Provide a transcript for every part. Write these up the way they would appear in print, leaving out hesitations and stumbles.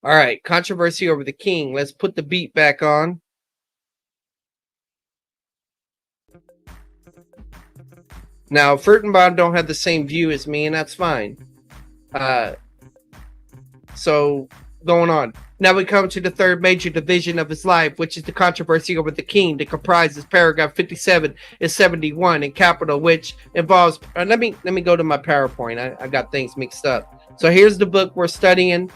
All right, controversy over the king. Let's put the beat back on. Now, Furtenbaum don't have the same view as me, and that's fine. So, going on. Now we come to the third major division of his life, which is the controversy over the king, that comprises paragraph 57 and 71 in capital, which involves. Let me go to my PowerPoint. I got things mixed up. So here's the book we're studying.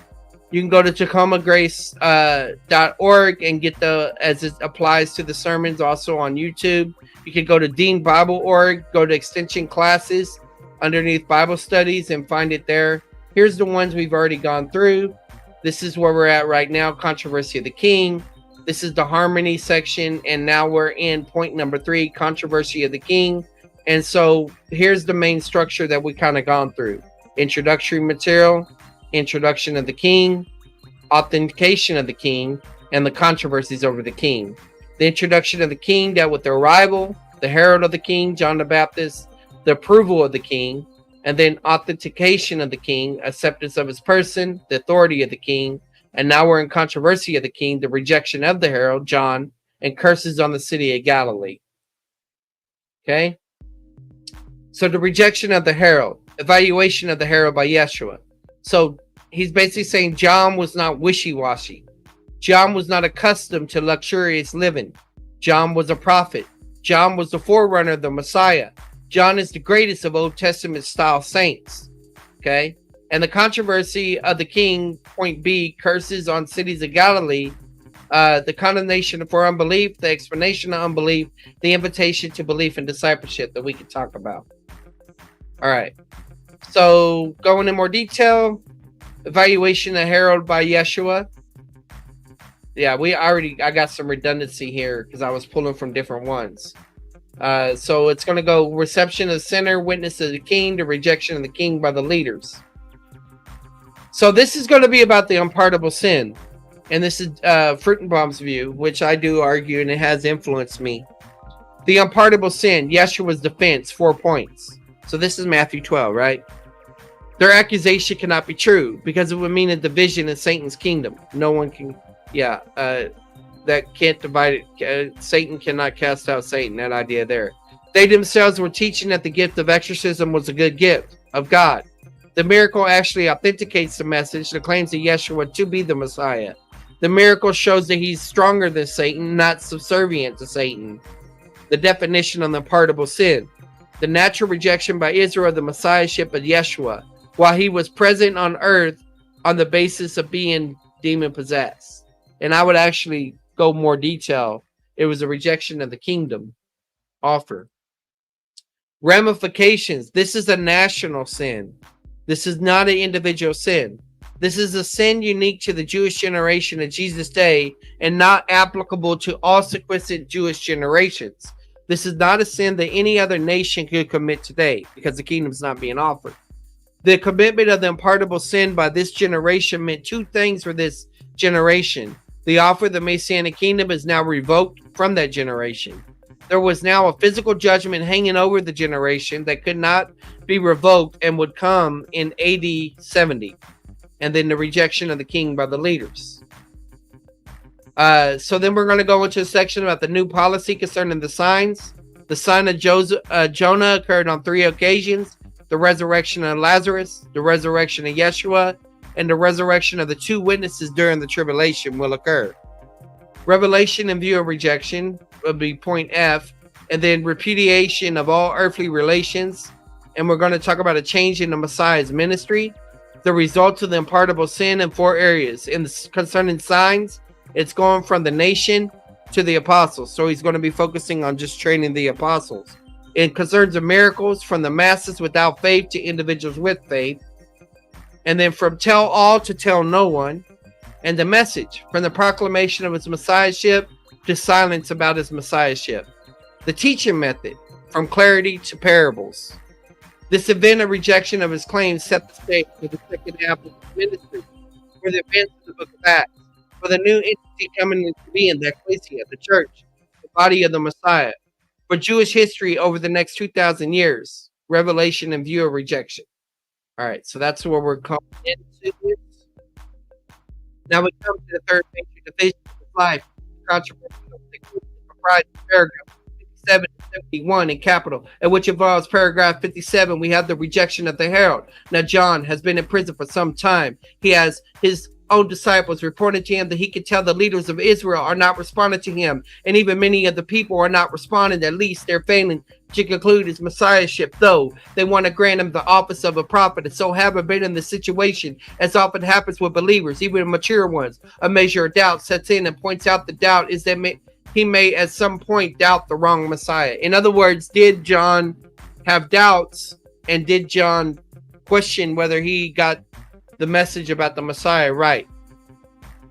You can go to tacomagrace.org and get as it applies to the sermons, also on YouTube. You can go to deanbible.org, go to extension classes underneath Bible studies and find it there. Here's the ones we've already gone through. This is where we're at right now, controversy of the king. This is the harmony section, and now we're in point number 3, controversy of the king. And so here's the main structure that we kind of gone through. Introductory material, introduction of the king, authentication of the king, and the controversies over the king. The introduction of the king dealt with the arrival, the herald of the king, John the Baptist, the approval of the king, and then authentication of the king, acceptance of his person, the authority of the king. And now we're in controversy of the king, the rejection of the herald, John, and curses on the city of Galilee. Okay? So the rejection of the herald, evaluation of the herald by Yeshua. So he's basically saying John was not wishy-washy. John was not accustomed to luxurious living. John was a prophet. John was the forerunner of the Messiah. John is the greatest of Old Testament style saints. Okay? And the controversy of the king, point B, curses on cities of Galilee, the condemnation for unbelief, the explanation of unbelief, the invitation to belief and discipleship that we could talk about. All right. So going in more detail, evaluation of herald by Yeshua. Yeah, I got some redundancy here because I was pulling from different ones. So it's going to go reception of the sinner, witness of the king, the rejection of the king by the leaders. So this is going to be about the unpardonable sin. And this is Furtenbaum's view, which I do argue, and it has influenced me. The unpardonable sin, Yeshua's defense, 4 points. So this is Matthew 12, right? Their accusation cannot be true because it would mean a division in Satan's kingdom. No one can, that can't divide it. Satan cannot cast out Satan, that idea there. They themselves were teaching that the gift of exorcism was a good gift of God. The miracle actually authenticates the message that claims of Yeshua to be the Messiah. The miracle shows that he's stronger than Satan, not subservient to Satan. The definition of the unpardonable sin. The natural rejection by Israel of the Messiahship of Yeshua, while he was present on earth on the basis of being demon-possessed. And I would actually go more detail. It was a rejection of the kingdom offer. Ramifications. This is a national sin. This is not an individual sin. This is a sin unique to the Jewish generation of Jesus' day and not applicable to all subsequent Jewish generations. This is not a sin that any other nation could commit today because the kingdom is not being offered. The commitment of the unpardonable sin by this generation meant 2 things for this generation. The offer of the Messianic kingdom is now revoked from that generation. There was now a physical judgment hanging over the generation that could not be revoked and would come in AD 70. And then the rejection of the king by the leaders. So then we're going to go into a section about the new policy concerning the signs. The sign of Jonah occurred on 3 occasions. The resurrection of Lazarus, the resurrection of Yeshua, and the resurrection of the 2 witnesses during the tribulation will occur. Revelation in view of rejection will be point F, and then repudiation of all earthly relations. And we're going to talk about a change in the Messiah's ministry, the results of the unpardonable sin in 4 areas. In the concerning signs, it's going from the nation to the apostles. So he's going to be focusing on just training the apostles. It concerns of miracles, from the masses without faith to individuals with faith. And then from tell all to tell no one. And the message, from the proclamation of his messiahship to silence about his messiahship. The teaching method, from clarity to parables. This event of rejection of his claims set the stage for the second half of his ministry, for the events of the book of Acts, for the new entity coming into being, the ecclesia, the church, the body of the Messiah, for Jewish history over the next 2,000 years, revelation in view of rejection. All right, so that's where we're coming into. Now we come to the third major division of his life, controversial, comprised of paragraph 57 and 71 in capital, and which involves paragraph 57. We have the rejection of the herald. Now John has been in prison for some time. He has his own disciples reported to him that he could tell the leaders of Israel are not responding to him, and even many of the people are not responding. At least they're failing to conclude his messiahship, though they want to grant him the office of a prophet. And so haven't been in this situation, as often happens with believers, even mature ones. A measure of doubt sets in and points out the doubt is that he may at some point doubt the wrong Messiah. In other words, did John have doubts, and did John question whether he got the message about the Messiah right?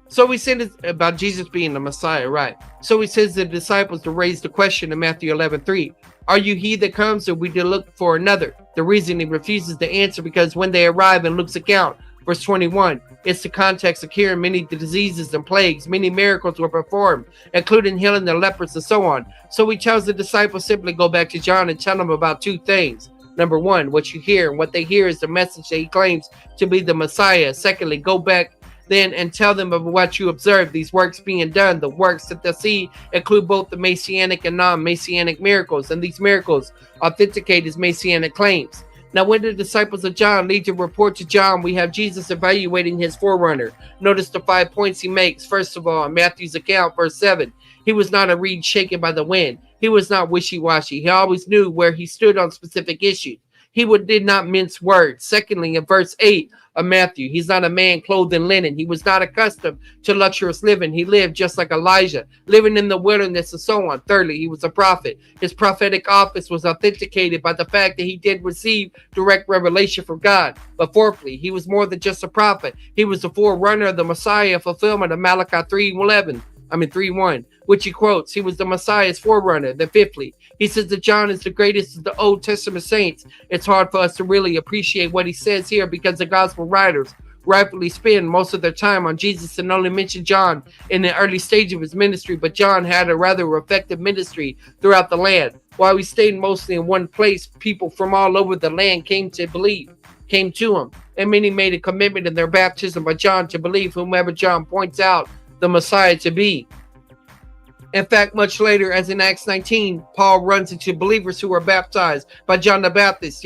So we said about Jesus being the Messiah, right? So he says to the disciples to raise the question in Matthew 11:3. Are you he that comes, or we to look for another? The reason he refuses to answer, because when they arrive in Luke's account, verse 21, it's the context of curing many diseases and plagues. Many miracles were performed, including healing the lepers and so on. So he tells the disciples simply go back to John and tell them about two things. Number one, what you hear, and what they hear is the message that he claims to be the Messiah. Secondly, go back then and tell them of what you observe, these works being done. The works that they see include both the messianic and non-messianic miracles, and these miracles authenticate his messianic claims. Now, when the disciples of John lead to report to John, we have Jesus evaluating his forerunner. Notice the 5 points he makes. First of all, in Matthew's account, verse 7, he was not a reed shaken by the wind. He was not wishy-washy. He always knew where he stood on specific issues. He did not mince words. Secondly, in verse 8 of Matthew, he's not a man clothed in linen. He was not accustomed to luxurious living. He lived just like Elijah, living in the wilderness and so on. Thirdly, he was a prophet. His prophetic office was authenticated by the fact that he did receive direct revelation from God. But fourthly, he was more than just a prophet. He was the forerunner of the Messiah, fulfillment of Malachi 3:1, which he quotes. He was the Messiah's forerunner. Then fifthly, he says that John is the greatest of the Old Testament saints. It's hard for us to really appreciate what he says here, because the gospel writers rightfully spend most of their time on Jesus and only mention John in the early stage of his ministry. But John had a rather effective ministry throughout the land. While he stayed mostly in one place, people from all over the land came to him, and many made a commitment in their baptism by John to believe whomever John points out the Messiah to be. In fact, much later, as in Acts 19, Paul runs into believers who were baptized by John the Baptist,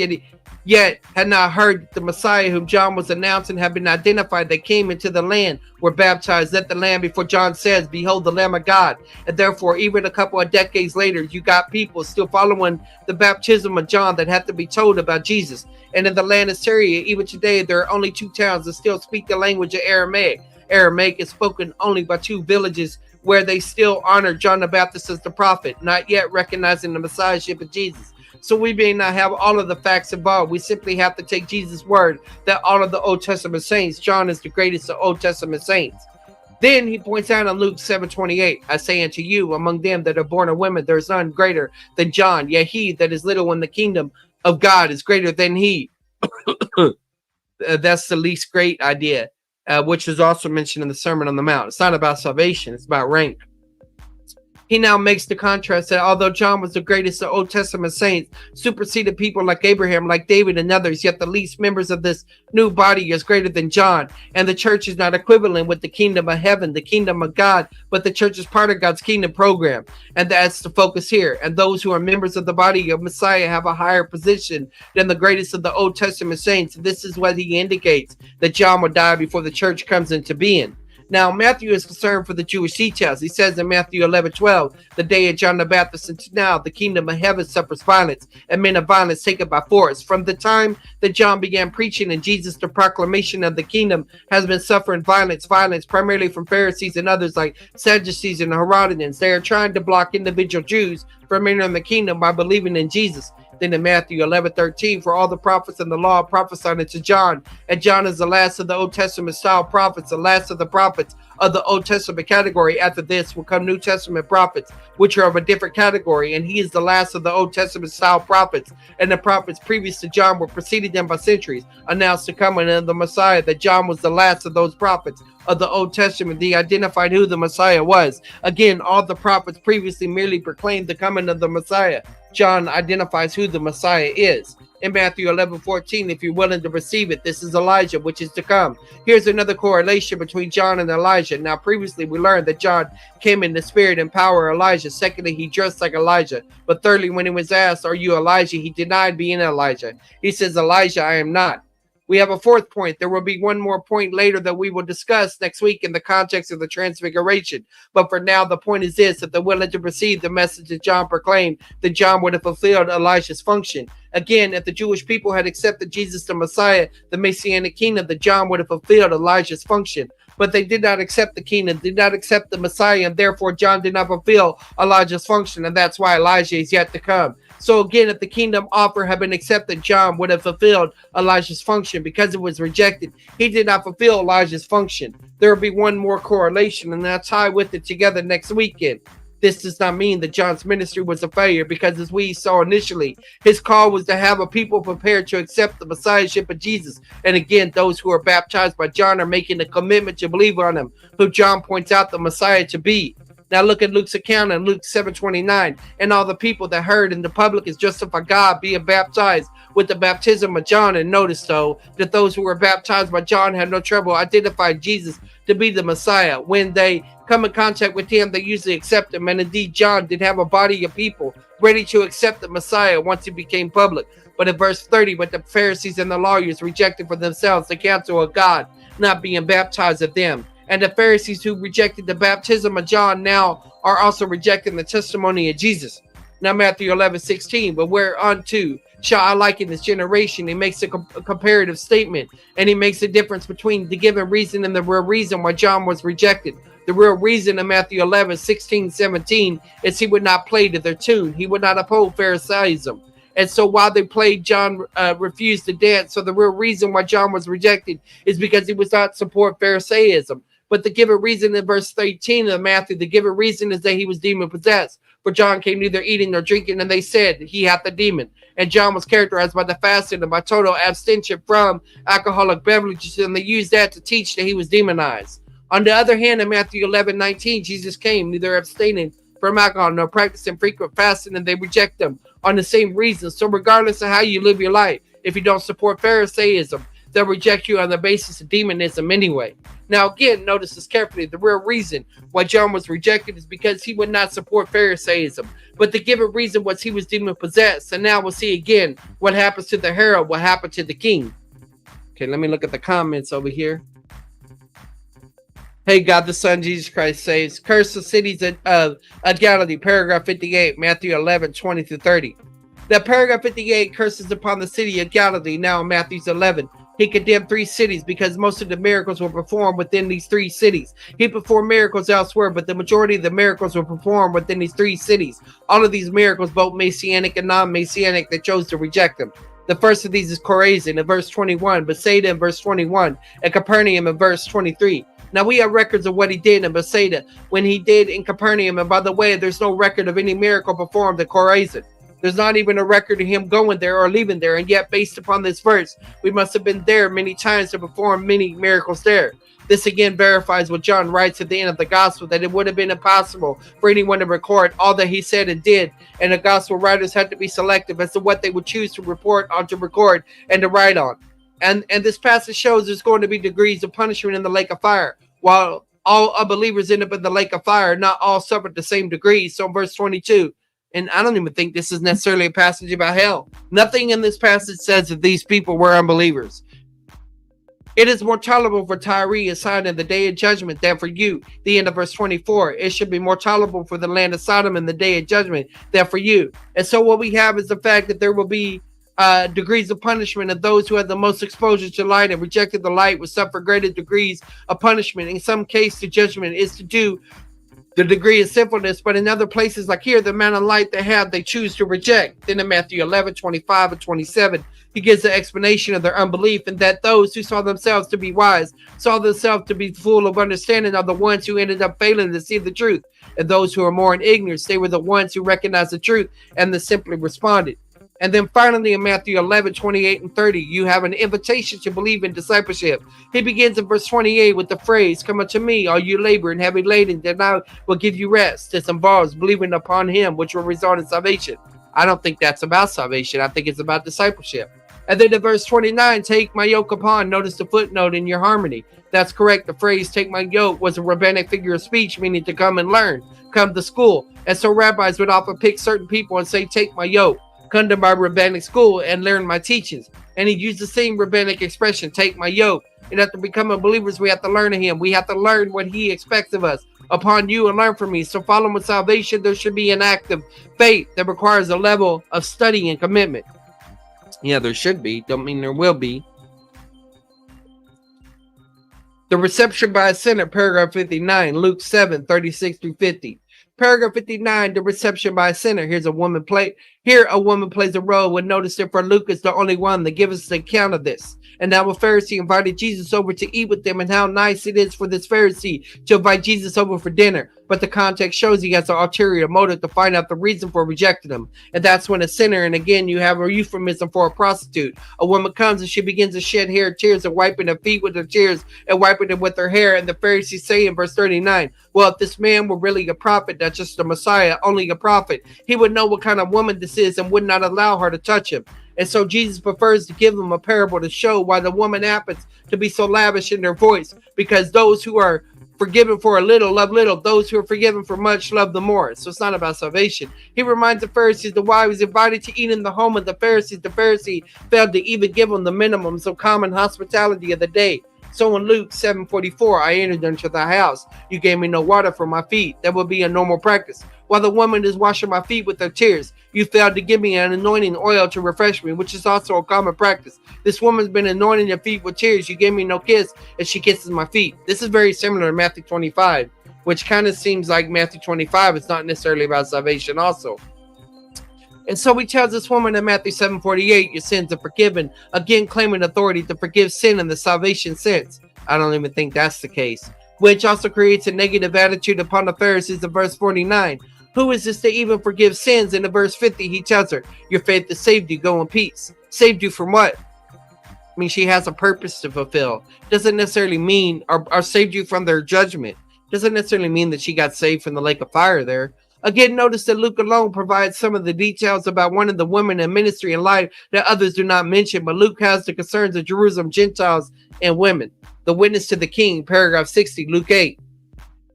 yet had not heard the Messiah whom John was announcing had been identified. They came into the land, were baptized at the land before John says, behold the Lamb of God. And therefore, even a couple of decades later, you got people still following the baptism of John that had to be told about Jesus. And in the land of Syria, even today, there are only 2 towns that still speak the language of Aramaic. Aramaic is spoken only by 2 villages where they still honor John the Baptist as the prophet, not yet recognizing the messiahship of Jesus. So we may not have all of the facts involved. We simply have to take Jesus' word that all of the Old Testament saints, John is the greatest of Old Testament saints. Then he points out in Luke 7:28, I say unto you, among them that are born of women, there is none greater than John. Yet he that is little in the kingdom of God is greater than he. That's the least great idea. Which is also mentioned in the Sermon on the Mount. It's not about salvation, it's about rank. He now makes the contrast that although John was the greatest of Old Testament saints, superseded people like Abraham, like David, and others, yet the least members of this new body is greater than John. And the church is not equivalent with the kingdom of heaven, the kingdom of God, but the church is part of God's kingdom program. And that's the focus here. And those who are members of the body of Messiah have a higher position than the greatest of the Old Testament saints. This is what he indicates, that John will die before the church comes into being. Now, Matthew is concerned for the Jewish details. He says in Matthew 11:12, the day of John the Baptist until now, the kingdom of heaven suffers violence, and men of violence take it by force. From the time that John began preaching and Jesus, the proclamation of the kingdom has been suffering violence primarily from Pharisees and others like Sadducees and Herodians. They are trying to block individual Jews from entering the kingdom by believing in Jesus. Then in Matthew 11:13, for all the prophets and the law prophesied unto John, and John is the last of the Old Testament style prophets, the last of the prophets of the Old Testament category. After this will come New Testament prophets, which are of a different category, and he is the last of the Old Testament style prophets. And the prophets previous to John were preceded them by centuries, announced the coming of the Messiah, that John was the last of those prophets of the Old Testament. He identified who the Messiah was. Again, all the prophets previously merely proclaimed the coming of the Messiah. John identifies who the Messiah is. in Matthew 11:14, if you're willing to receive it. This is Elijah, which is to come. Here's another correlation between John and Elijah. Now, previously, we learned that John came in the spirit and power of Elijah. Secondly, he dressed like Elijah. But thirdly, when he was asked, are you Elijah? He denied being Elijah. He says, Elijah, I am not. We have a fourth point. There will be one more point later that we will discuss next week in the context of the transfiguration. But for now, the point is this: if they're willing to receive the message that John proclaimed, then John would have fulfilled Elijah's function. Again, if the Jewish people had accepted Jesus the Messiah, the Messianic kingdom, then John would have fulfilled Elijah's function. But they did not accept the kingdom, did not accept the Messiah, and therefore John did not fulfill Elijah's function, and that's why Elijah is yet to come. So again, if the kingdom offer had been accepted, John would have fulfilled Elijah's function. Because it was rejected, he did not fulfill Elijah's function. There will be one more correlation, and I'll tie with it together next weekend. This does not mean that John's ministry was a failure, because as we saw initially, his call was to have a people prepared to accept the messiahship of Jesus. And again, those who are baptized by John are making a commitment to believe on him, who John points out the Messiah to be. Now look at Luke's account in Luke 7:29. And all the people that heard in the public is justified God being baptized with the baptism of John. And notice, though, that those who were baptized by John had no trouble identifying Jesus to be the Messiah. When they come in contact with him, they usually accept him. And indeed, John did have a body of people ready to accept the Messiah once he became public. But in verse 30, what the Pharisees and the lawyers rejected for themselves, the counsel of God not being baptized of them. And the Pharisees who rejected the baptism of John now are also rejecting the testimony of Jesus. Now Matthew 11:16, but whereunto shall I liken this generation? He makes a comparative statement, and he makes a difference between the given reason and the real reason why John was rejected. The real reason in Matthew 11:16-17 is he would not play to their tune. He would not uphold Pharisaism. And so while they played, John refused to dance. So the real reason why John was rejected is because he was not support Pharisaism. But the given reason in verse 13 of Matthew, the given reason is that he was demon possessed. For John came neither eating nor drinking, and they said he hath the demon. And John was characterized by the fasting and by total abstention from alcoholic beverages, and they used that to teach that he was demonized. On the other hand, in Matthew 11:19, Jesus came neither abstaining from alcohol nor practicing frequent fasting, and they reject them on the same reason. So regardless of how you live your life, if you don't support Pharisaism, they'll reject you on the basis of demonism anyway. Now again, notice this carefully. The real reason why John was rejected is because he would not support Pharisaism. But the given reason was he was demon possessed. And now we'll see again what happens to the herald, what happened to the king. Okay, let me look at the comments over here. Hey, God the Son, Jesus Christ saves. Curse the cities of Galilee, paragraph 58, Matthew 11:20-30. That paragraph 58 curses upon the city of Galilee. Now in Matthew 11. He condemned 3 cities because most of the miracles were performed within these 3 cities. He performed miracles elsewhere, but the majority of the miracles were performed within these 3 cities. All of these miracles, both Messianic and non-Messianic, they chose to reject them. The first of these is Chorazin in verse 21, Bethsaida in verse 21, and Capernaum in verse 23. Now we have records of what he did in Bethsaida, when he did in Capernaum, and by the way, there's no record of any miracle performed at Chorazin. There's not even a record of him going there or leaving there, and yet based upon this verse, we must have been there many times to perform many miracles there. This again verifies what John writes at the end of the gospel, that it would have been impossible for anyone to record all that he said and did, and the gospel writers had to be selective as to what they would choose to report on, to record, and to write on. And this passage shows there's going to be degrees of punishment in the lake of fire. While all unbelievers end up in the lake of fire, not all suffered the same degrees. So verse 22, and I don't even think this is necessarily a passage about hell. Nothing in this passage says that these people were unbelievers. It is more tolerable for Tyre and Sidon in the day of judgment than for you. The end of verse 24. It should be more tolerable for the land of Sodom in the day of judgment than for you. And so what we have is the fact that there will be degrees of punishment, and those who had the most exposure to light and rejected the light will suffer greater degrees of punishment. In some case, the judgment is to do the degree of sinfulness, but in other places like here, the amount of light they have, they choose to reject. Then in Matthew 11:25-27, he gives the explanation of their unbelief, and that those who saw themselves to be wise, saw themselves to be full of understanding, are the ones who ended up failing to see the truth. And those who are more in ignorance, they were the ones who recognized the truth and then simply responded. And then finally in Matthew 11:28-30, you have an invitation to believe in discipleship. He begins in verse 28 with the phrase, "Come unto me, all you labor and heavy laden, that I will give you rest." This involves believing upon him, which will result in salvation. I don't think that's about salvation. I think it's about discipleship. And then in verse 29, take my yoke upon. Notice the footnote in your harmony. That's correct. The phrase take my yoke was a rabbinic figure of speech, meaning to come and learn, come to school. And so rabbis would often pick certain people and say, take my yoke, come to my rabbinic school and learn my teachings. And he used the same rabbinic expression, take my yoke. And after becoming believers, we have to learn of him. We have to learn what he expects of us. Upon you and learn from me. So following with salvation, there should be an act of faith that requires a level of study and commitment. Yeah, there should be. Don't mean there will be. The reception by a sinner, paragraph 59, Luke 7, 36 through 50. Paragraph 59, the reception by a sinner. Here a woman plays a role. We'll notice that for Luke is the only one that gives us the account of this. And now a Pharisee invited Jesus over to eat with them, and how nice it is for this Pharisee to invite Jesus over for dinner. But the context shows he has an ulterior motive to find out the reason for rejecting him. And that's when a sinner, and again, you have a euphemism for a prostitute. A woman comes and she begins to shed hair, tears, and wiping her feet with her tears and wiping them with her hair. And the Pharisees say in verse 39, well, if this man were really a prophet, not just a Messiah, only a prophet, he would know what kind of woman this is and would not allow her to touch him. And so Jesus prefers to give them a parable to show why the woman happens to be so lavish in their voice, because those who are forgiven for a little love little, those who are forgiven for much love the more. So it's not about salvation. He reminds the Pharisees that while he was invited to eat in the home of the Pharisee failed to even give them the minimums of common hospitality of the day. So in Luke 7:44, I entered into the house. You gave me no water for my feet. That would be a normal practice. While the woman is washing my feet with her tears, you failed to give me an anointing oil to refresh me, which is also a common practice. This woman's been anointing your feet with tears. You gave me no kiss, and she kisses my feet. This is very similar to Matthew 25, which kind of seems like Matthew 25 is not necessarily about salvation also. And so he tells this woman in Matthew 7:48, your sins are forgiven, again claiming authority to forgive sin in the salvation sense. I don't even think that's the case, which also creates a negative attitude upon the Pharisees in verse 49. Who is this to even forgive sins? In the verse 50, he tells her, your faith has saved you, go in peace. Saved you from what? I mean, she has a purpose to fulfill. Doesn't necessarily mean, or saved you from their judgment. Doesn't necessarily mean that she got saved from the lake of fire there. Again, notice that Luke alone provides some of the details about one of the women in ministry and life that others do not mention, but Luke has the concerns of Jerusalem, Gentiles, and women. The witness to the king, paragraph 60, Luke 8.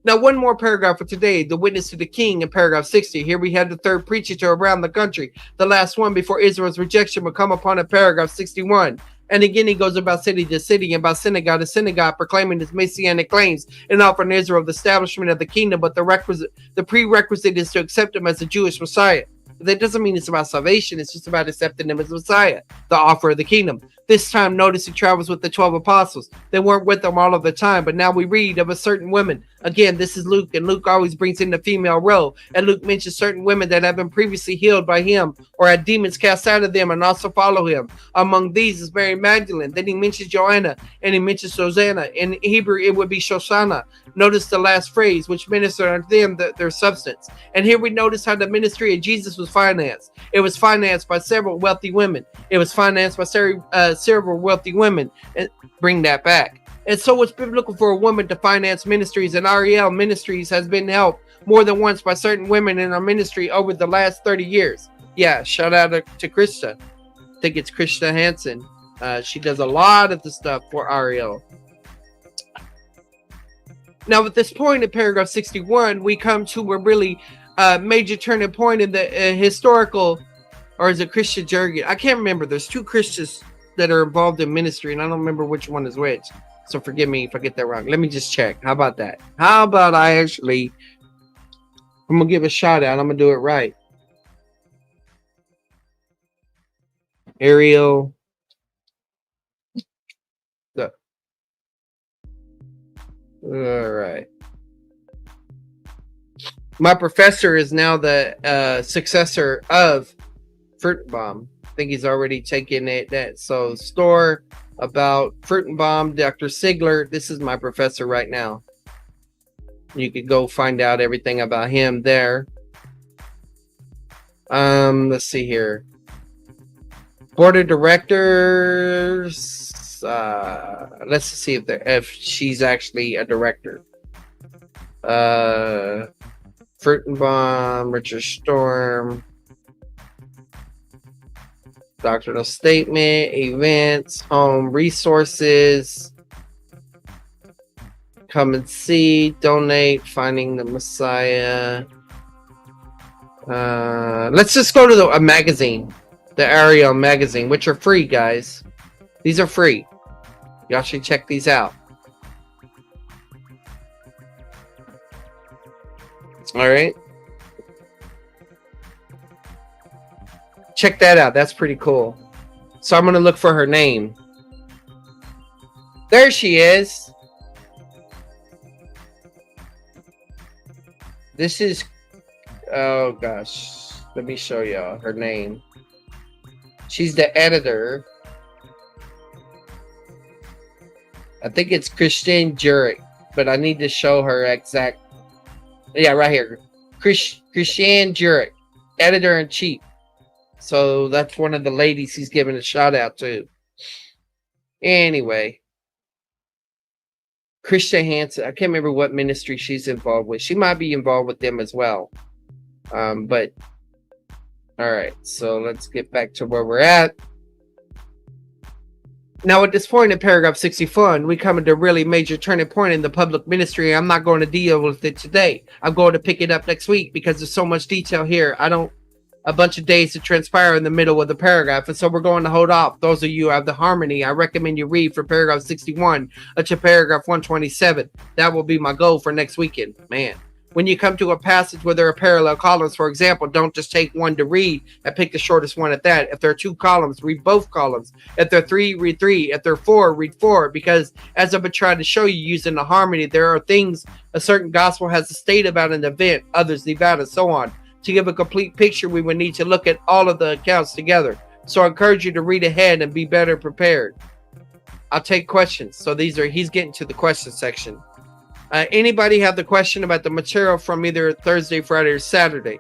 Now, one more paragraph for today, the witness to the king in paragraph 60. Here we have the third preacher to around the country, the last one before Israel's rejection will come upon in paragraph 61. And again, he goes about city to city and about synagogue to synagogue, proclaiming his messianic claims and offering Israel the establishment of the kingdom. But the prerequisite is to accept him as a Jewish Messiah. That doesn't mean it's about salvation. It's just about accepting him as Messiah, the offer of the kingdom. This time, notice he travels with the 12 apostles. They weren't with them all of the time, but now we read of a certain woman. Again, this is Luke, and Luke always brings in the female role. And Luke mentions certain women that have been previously healed by him or had demons cast out of them and also follow him. Among these is Mary Magdalene. Then he mentions Joanna, and he mentions Susanna. In Hebrew, it would be Shoshana. Notice the last phrase, which ministered unto them their substance. And here we notice how the ministry of Jesus was financed. It was financed by several wealthy women. It was financed by several wealthy women. And bring that back. And so it's biblical for a woman to finance ministries, and REL Ministries has been helped more than once by certain women in our ministry over the last 30 years. Yeah, shout out to Krista. I think it's Krista Hansen. She does a lot of the stuff for REL. Now, at this point in paragraph 61, we come to a really major turning point in the historical, or is it Christian jargon? I can't remember. There's two Christians that are involved in ministry, and I don't remember which one is which. So forgive me if I get that wrong. Let me just check. How about that? How about I'm going to give a shout out. I'm going to do it right. Ariel. All right. My professor is now the successor of Fruitenbaum. I think he's already taken that. So store about Fruitenbaum, Dr. Sigler. This is my professor right now. You could go find out everything about him there. Let's see here. Board of directors. Let's see if she's actually a director. Fruitenbaum, Richard Storm. doctrinal statement, events, home, resources, come and see, donate, finding the Messiah. Let's just go to a magazine, the Ariel magazine, which are free, guys. These are free. Y'all should check these out. All right. Check that out. That's pretty cool. So I'm going to look for her name. There she is. This is, oh gosh. Let me show y'all her name. She's the editor. I think it's Christiane Jurek, but I need to show her exact. Yeah, right here. Christiane Jurek, editor-in-chief. So that's one of the ladies he's giving a shout out to. Anyway. Krista Hansen. I can't remember what ministry she's involved with. She might be involved with them as well. But all right. So let's get back to where we're at. Now, at this point in paragraph 64, we come into a really major turning point in the public ministry. I'm not going to deal with it today. I'm going to pick it up next week because there's so much detail here. A bunch of days to transpire in the middle of the paragraph, and so we're going to hold off. Those of you who have the harmony, I recommend you read from paragraph 61 to paragraph 127. That will be my goal for next weekend. Man, when you come to a passage where there are parallel columns, for example, don't just take one to read and pick the shortest one at that. If there are 2 columns, read both columns. If there are 3, read 3. If there are 4, read 4. Because as I've been trying to show you using the harmony, there are things a certain gospel has to state about an event, others leave out, and so on. To give a complete picture, we would need to look at all of the accounts together. So I encourage you to read ahead and be better prepared. I'll take questions. So he's getting to the question section. Anybody have the question about the material from either Thursday, Friday, or Saturday?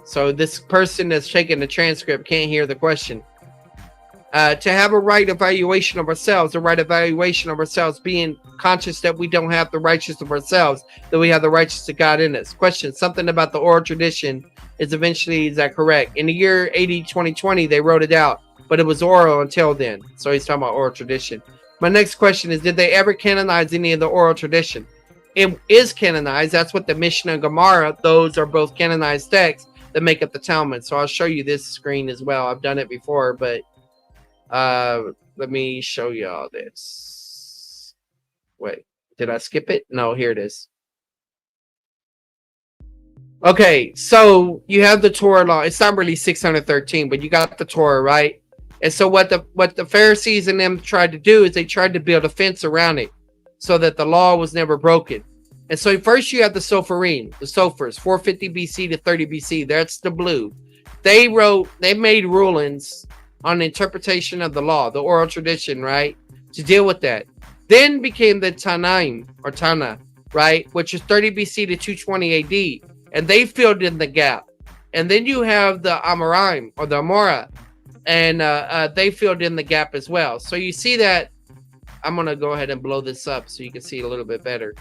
So this person that's taking the transcript can't hear the question. To have a right evaluation of ourselves, being conscious that we don't have the righteousness of ourselves, that we have the righteousness of God in us. Question, something about the oral tradition is that correct? In the year AD 2020, they wrote it out, but it was oral until then. So he's talking about oral tradition. My next question is, did they ever canonize any of the oral tradition? It is canonized. That's what the Mishnah and Gemara, those are both canonized texts that make up the Talmud. So I'll show you this screen as well. I've done it before, but let me show y'all this. Wait, did I skip it? No, here it is. Okay, so you have the Torah law. It's not really 613, but you got the Torah, right? And so what the Pharisees and them tried to do is they tried to build a fence around it so that the law was never broken. And so first you have the Sopharim, the Sophers, 450 BC to 30 BC. That's the blue. They made rulings on the interpretation of the law, the oral tradition, right? To deal with that. Then became the Tanaim, or Tana, right? Which is 30 BC to 220 AD. And they filled in the gap. And then you have the Amoraim, or the Amora. And they filled in the gap as well. So you see that. I'm going to go ahead and blow this up so you can see it a little bit better.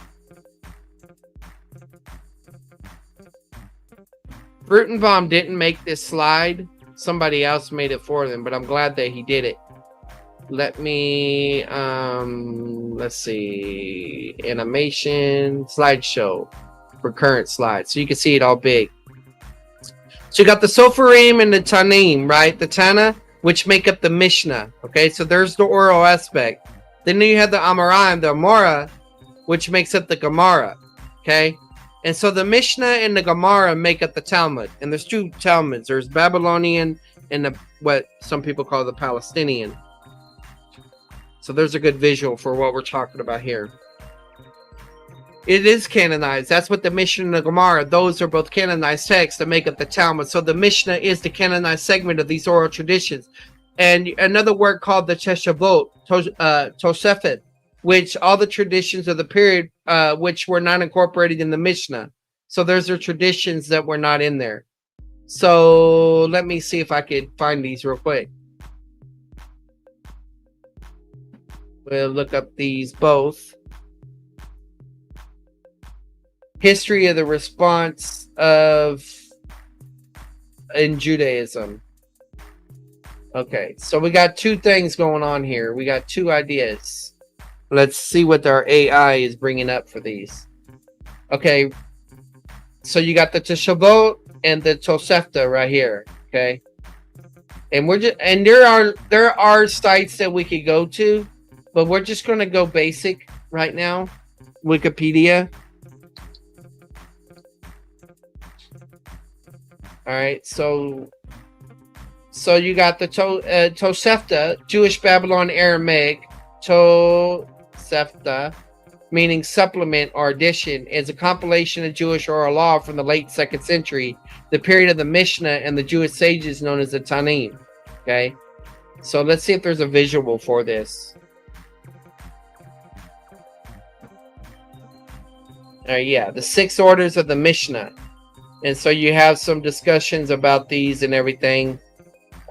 Frutenbaum didn't make this slide. Somebody else made it for them, but I'm glad that he did it. Let me, let's see, animation, slideshow for current slides. So you can see it all big. So you got the Sopharim and the Tanim, right? The Tana, which make up the Mishnah. Okay, so there's the oral aspect. Then you have the Amoraim, the Amora, which makes up the Gemara. Okay, and so the Mishnah and the Gemara make up the Talmud. And there's 2 Talmuds. There's Babylonian and what some people call the Palestinian. So there's a good visual for what we're talking about here. It is canonized. That's what the Mishnah and the Gemara, those are both canonized texts that make up the Talmud. So the Mishnah is the canonized segment of these oral traditions. And another work called the Teshavot, Tosefet, which all the traditions of the period, which were not incorporated in the Mishnah. So those are traditions that were not in there. So let me see if I could find these real quick. We'll look up these both. History of the response in Judaism. Okay, so we got two things going on here. We got two ideas. Let's see what our AI is bringing up for these. Okay, so you got the Teshavot and the Tosefta right here. Okay, and there are sites that we could go to, but we're just going to go basic right now. Wikipedia. All right, so you got the Tosefta, Jewish Babylon Aramaic. Tosefta, meaning supplement or addition, is a compilation of Jewish oral law from the late 2nd century, the period of the Mishnah and the Jewish sages known as the Tannaim. Okay, so let's see if there's a visual for this. Yeah, the 6 orders of the Mishnah. And so you have some discussions about these and everything.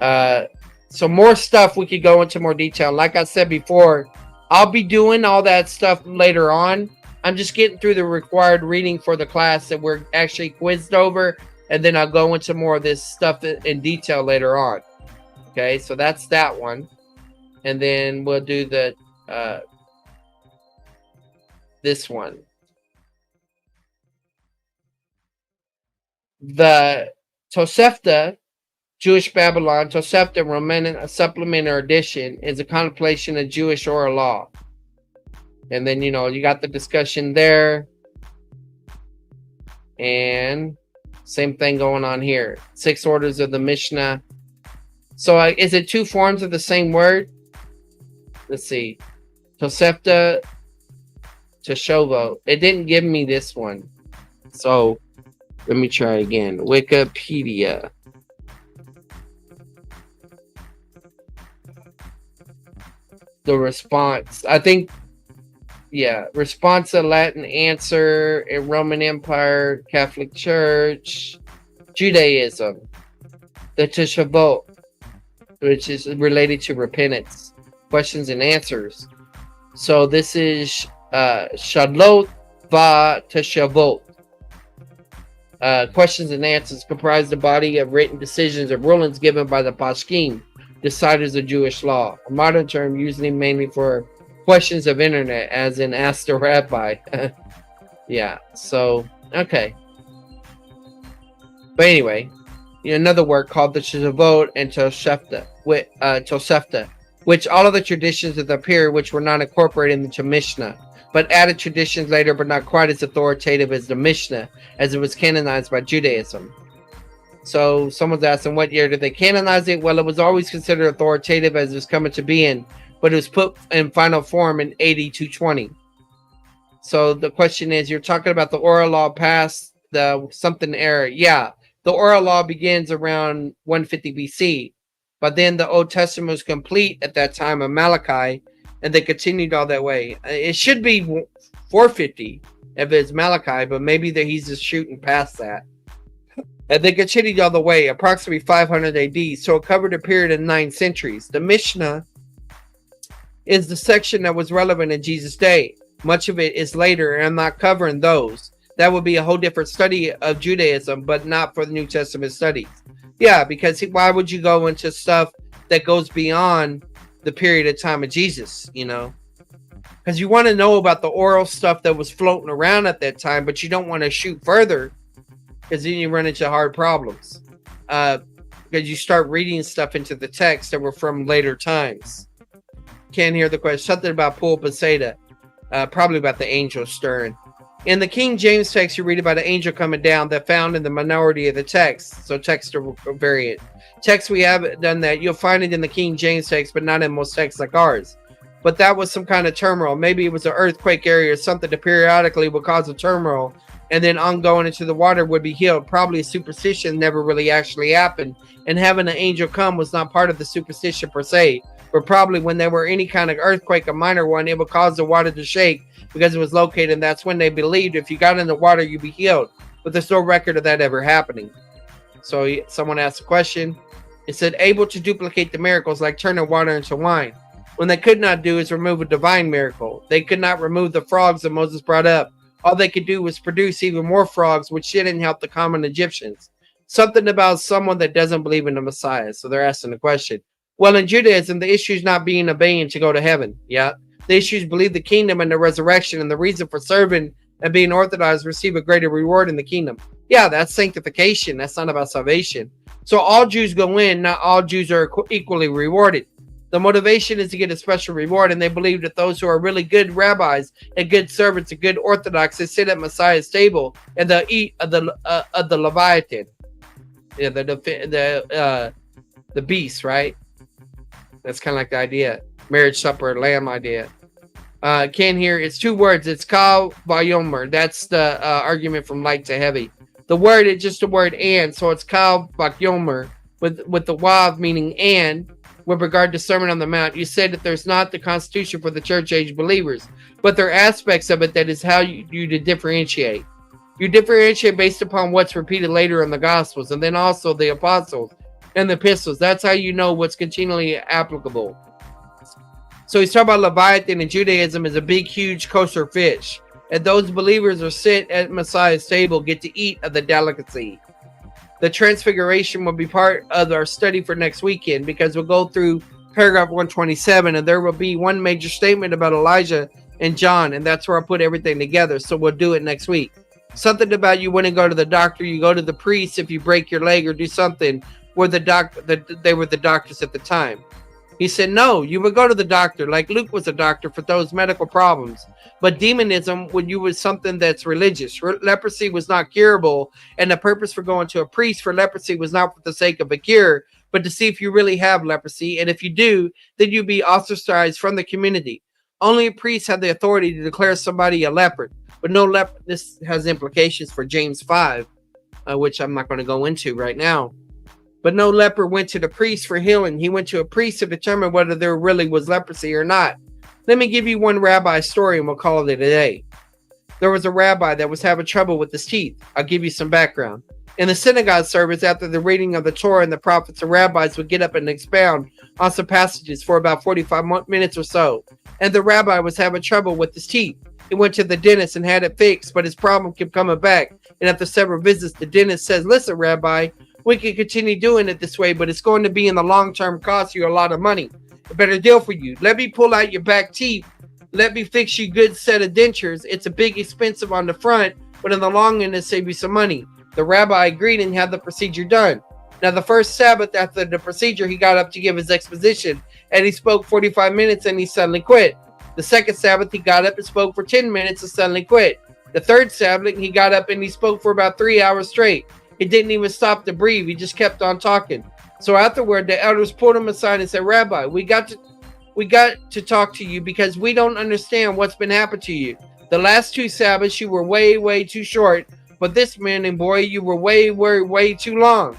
So more stuff we could go into more detail. Like I said before, I'll be doing all that stuff later on. I'm just getting through the required reading for the class that we're actually quizzed over. And then I'll go into more of this stuff in detail later on. Okay, so that's that one. And then we'll do the this one. The Tosefta, Jewish Babylon, Tosefta, Roman supplement or addition, is a compilation of Jewish oral law. And then, you got the discussion there. And same thing going on here. 6 orders of the Mishnah. So is it 2 forms of the same word? Let's see. Tosefta, Teshovo. It didn't give me this one. So let me try again. Wikipedia. The response. I think, yeah. Response to Latin answer in Roman Empire, Catholic Church, Judaism. The Teshavot, which is related to repentance. Questions and answers. So this is Shadlot Va Teshavot. Questions and answers comprise the body of written decisions or rulings given by the Pashkim, deciders of Jewish law. A modern term usually mainly for questions of internet, as in ask the rabbi. Yeah, so, okay. But anyway, another work called the Teshavot and Tosefta, which all of the traditions of the period which were not incorporated into Mishnah, but added traditions later, but not quite as authoritative as the Mishnah, as it was canonized by Judaism. So someone's asking, what year did they canonize it? Well, it was always considered authoritative as it was coming to being, but it was put in final form in AD 220. So the question is, you're talking about the oral law past the something era. Yeah, the oral law begins around 150 BC, but then the Old Testament was complete at that time of Malachi, and they continued all that way. It should be 450 if it's Malachi, but maybe that he's just shooting past that. And they continued all the way, approximately 500 AD, so it covered a period of 9 centuries. The Mishnah is the section that was relevant in Jesus' day. Much of it is later, and I'm not covering those. That would be a whole different study of Judaism, but not for the New Testament studies. Yeah, because why would you go into stuff that goes beyond the period of time of Jesus, because you want to know about the oral stuff that was floating around at that time, but you don't want to shoot further, because then you run into hard problems, because you start reading stuff into the text that were from later times. Can't hear the question. Something about Pool Bethsaida, probably about the angel stirring. In the King James text, you read about an angel coming down that found in the minority of the text. So texts are variant. Texts we have done that. You'll find it in the King James text, but not in most texts like ours. But that was some kind of turmoil. Maybe it was an earthquake area or something that periodically would cause a turmoil, and then ongoing into the water would be healed. Probably a superstition never really actually happened, and having an angel come was not part of the superstition per se. But probably when there were any kind of earthquake, a minor one, it would cause the water to shake because it was located, and that's when they believed if you got in the water, you'd be healed. But there's no record of that ever happening. So someone asked a question. It said, able to duplicate the miracles like turning water into wine. When they could not do is remove a divine miracle. They could not remove the frogs that Moses brought up. All they could do was produce even more frogs, which didn't help the common Egyptians. Something about someone that doesn't believe in the Messiah. So they're asking the question, Well, in Judaism, the issue is not being obedient to go to heaven. Yeah. The issue is believe the kingdom and the resurrection, and the reason for serving and being orthodox receive a greater reward in the kingdom. Yeah, that's sanctification. That's not about salvation. So all Jews go in, not all Jews are equally rewarded. The motivation is to get a special reward, and they believe that those who are really good rabbis and good servants and good Orthodox, they sit at Messiah's table and they'll eat of the Leviathan, yeah, the beast, right? That's kind of like the idea, marriage supper, lamb idea. Can't hear. It's two words. It's kal vayomer. That's the argument from light to heavy. The word is just the word and, so it's kal vayomer with the wav meaning and. With regard to Sermon on the Mount, you said that there's not the constitution for the church age believers, but there are aspects of it that is how you to differentiate. You differentiate based upon what's repeated later in the Gospels, and then also the apostles and the epistles. That's how you know what's continually applicable. So he's talking about Leviathan in Judaism is a big, huge kosher fish, and those believers who sit at Messiah's table get to eat of the delicacy. The transfiguration will be part of our study for next weekend, because we'll go through paragraph 127, and there will be one major statement about Elijah and John, and that's where I'll put everything together. So we'll do it next week. Something about you wouldn't go to the doctor, you go to the priest if you break your leg or do something where they were the doctors at the time. He said, no, you would go to the doctor, like Luke was a doctor for those medical problems. But demonism, when you was something that's religious, leprosy was not curable. And the purpose for going to a priest for leprosy was not for the sake of a cure, but to see if you really have leprosy. And if you do, then you'd be ostracized from the community. Only a priest had the authority to declare somebody a leopard. But no leopard. This has implications for James 5, which I'm not going to go into right now. But no leper went to the priest for healing. He went to a priest to determine whether there really was leprosy or not. Let me give you one rabbi story, and we'll call it a day. There was a rabbi that was having trouble with his teeth. I'll give you some background. In the synagogue service, after the reading of the Torah and the prophets, the rabbis would get up and expound on some passages for about 45 minutes or so. And the rabbi was having trouble with his teeth. He went to the dentist and had it fixed, but his problem kept coming back. And after several visits, the dentist says, listen, Rabbi, we can continue doing it this way, but it's going to be in the long term cost you a lot of money. A better deal for you. Let me pull out your back teeth. Let me fix you a good set of dentures. It's a big expensive on the front, but in the long end, it'll save you some money. The rabbi agreed and had the procedure done. Now, the first Sabbath after the procedure, he got up to give his exposition, and he spoke 45 minutes and he suddenly quit. The second Sabbath, he got up and spoke for 10 minutes and suddenly quit. The third Sabbath, he got up and he spoke for about 3 hours straight. He didn't even stop to breathe. He just kept on talking. So afterward, the elders pulled him aside and said, Rabbi, we got to talk to you because we don't understand what's been happening to you. The last two Sabbaths, you were way, way too short. But this man and boy, you were way, way, way too long.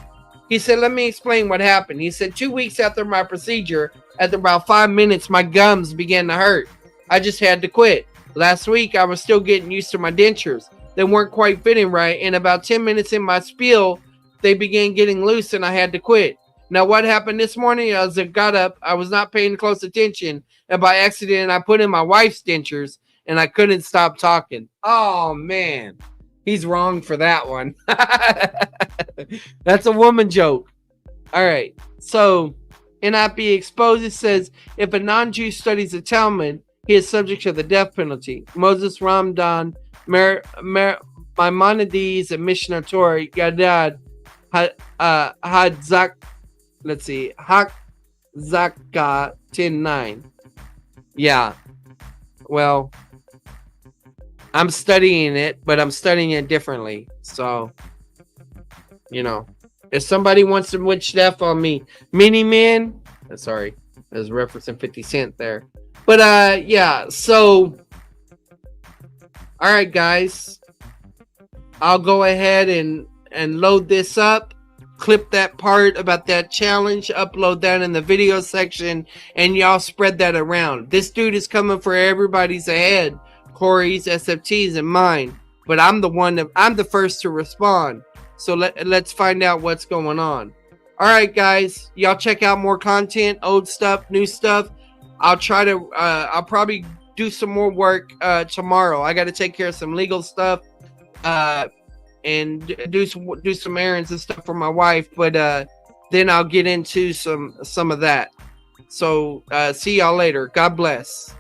He said, let me explain what happened. He said, 2 weeks after my procedure, after about 5 minutes, my gums began to hurt. I just had to quit. Last week, I was still getting used to my dentures. They weren't quite fitting right. And about 10 minutes in my spiel, they began getting loose and I had to quit. Now, what happened this morning, as I got up, I was not paying close attention. And by accident, I put in my wife's dentures and I couldn't stop talking. Oh, man. He's wrong for that one. That's a woman joke. All right. So, NIP Exposed, it says, if a non-Jew studies the Talmud, he is subject to the death penalty. Moses, Ramdan, Maimonides, and Mishnah Torah, Yadad, Hadzak, let's see, Hakzaka 10:9. Yeah. Well, I'm studying it, but I'm studying it differently. So, you know, if somebody wants to wish death on me, Mini Man, sorry, there's referencing 50 Cent there. But, yeah, so, all right, guys, I'll go ahead and load this up, clip that part about that challenge, upload that in the video section, and y'all spread that around. This dude is coming for everybody's ahead. Corey's, SFT's, and mine. But I'm the first to respond. So let's find out what's going on. All right, guys. Y'all check out more content, old stuff, new stuff. I'll probably do some more work tomorrow. I got to take care of some legal stuff and do some errands and stuff for my wife. But then I'll get into some of that. So see y'all later. God bless.